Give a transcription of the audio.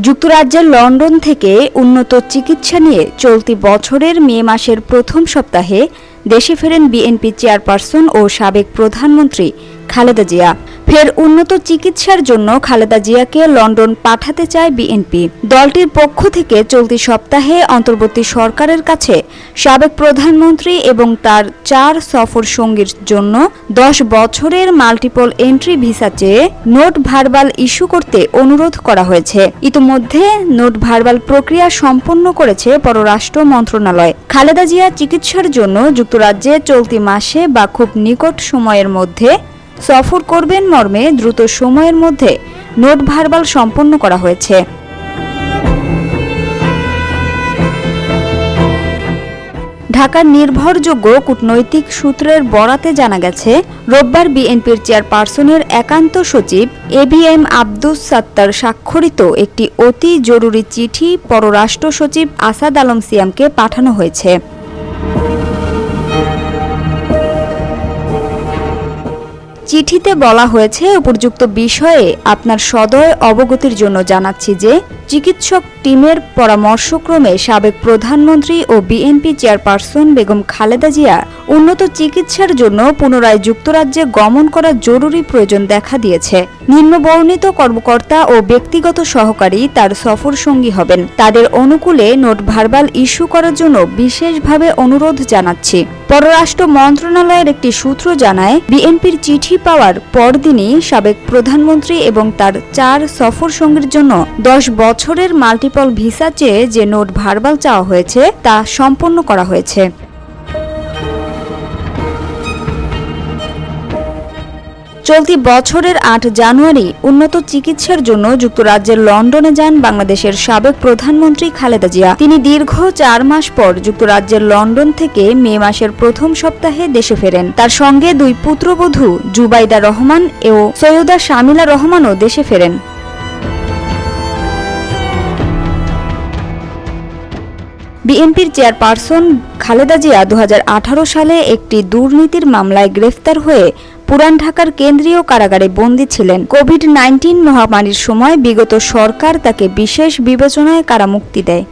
যুক্তরাজ্যের লন্ডন থেকে উন্নত চিকিৎসা নিয়ে চলতি বছরের মে মাসের প্রথম সপ্তাহে দেশে ফেরেন বিএনপি চেয়ারপারসন ও সাবেক প্রধানমন্ত্রী খালেদা জিয়া। ফের উন্নত চিকিৎসার জন্য খালেদা জিয়াকে লন্ডন পাঠাতে চায় বিএনপি। দলটির পক্ষ থেকে চলতি সপ্তাহে অন্তর্বর্তী সরকারের কাছে সাবেক প্রধানমন্ত্রী এবং তার 4 সফর সঙ্গীর জন্য 10 বছরের মাল্টিপল এন্ট্রি ভিসা চেয়ে নোট ভার্বাল ইস্যু করতে অনুরোধ করা হয়েছে। ইতিমধ্যে নোট ভার্বাল প্রক্রিয়া সম্পন্ন করেছে পররাষ্ট্র মন্ত্রণালয়। খালেদা জিয়া চিকিৎসার জন্য যুক্তরাজ্যে চলতি মাসে বা খুব নিকট সময়ের মধ্যে সফর করবেন মর্মে দ্রুত সময়ের মধ্যে নোট ভার্বাল সম্পন্ন করা হয়েছে। ঢাকার নির্ভরযোগ্য কূটনৈতিক সূত্রের বরাতে জানা গেছে, রোববার বিএনপির চেয়ারপারসনের একান্ত সচিব এবিএম আব্দুস সাত্তার স্বাক্ষরিত একটি অতি জরুরি চিঠি পররাষ্ট্র সচিব আসাদ আলম সিয়ামকে পাঠানো হয়েছে। চিঠিতে বলা হয়েছে, উপযুক্ত বিষয়ে আপনার সদয় অবগতির জন্য জানাচ্ছি যে চিকিৎসক টিমের পরামর্শক্রমে সাবেক প্রধানমন্ত্রী ও বিএনপি চেয়ারপারসন বেগম খালেদা জিয়া উন্নত চিকিৎসার জন্য পুনরায় যুক্তরাজ্যে গমন করা জরুরি প্রয়োজন দেখা দিয়েছে। নিম্নবর্ণিত কর্মকর্তা ও ব্যক্তিগত সহকারী তার সফর সঙ্গী হবেন। তাদের অনুকূলে নোট ভার্বাল ইস্যু করার জন্য বিশেষভাবে অনুরোধ জানাচ্ছি। পররাষ্ট্র মন্ত্রণালয়ের একটি সূত্র জানায়, বিএনপির চিঠি পাওয়ার পরদিনই সাবেক প্রধানমন্ত্রী এবং তার 4 সফর সঙ্গীর জন্য 10 বছরের মাল্টিপল ভিসা চেয়ে যে নোট ভার্বাল চাওয়া হয়েছে তা সম্পন্ন করা হয়েছে। চলতি বছরের 8 জানুয়ারি উন্নত চিকিৎসার জন্য যুক্তরাজ্যের লন্ডনে যান বাংলাদেশের সাবেক প্রধানমন্ত্রী খালেদা জিয়া। তিনি দীর্ঘ 4 মাস পর যুক্তরাজ্যের লন্ডন থেকে মে মাসের প্রথম সপ্তাহে দেশে ফেরেন। তার সঙ্গে 2 পুত্রবধূ জুবাইদা রহমান ও সৈয়দা শামিলা রহমানও দেশে ফেরেন। বিএনপির চেয়ারপারসন খালেদা জিয়া 2018 সালে একটি দুর্নীতির মামলায় গ্রেফতার হয়ে পুরান ঢাকার কেন্দ্রীয় কারাগারে বন্দী ছিলেন। কোভিড-19 মহামারীর সময় বিগত সরকার তাকে বিশেষ বিবেচনায় কারামুক্তি দেয়।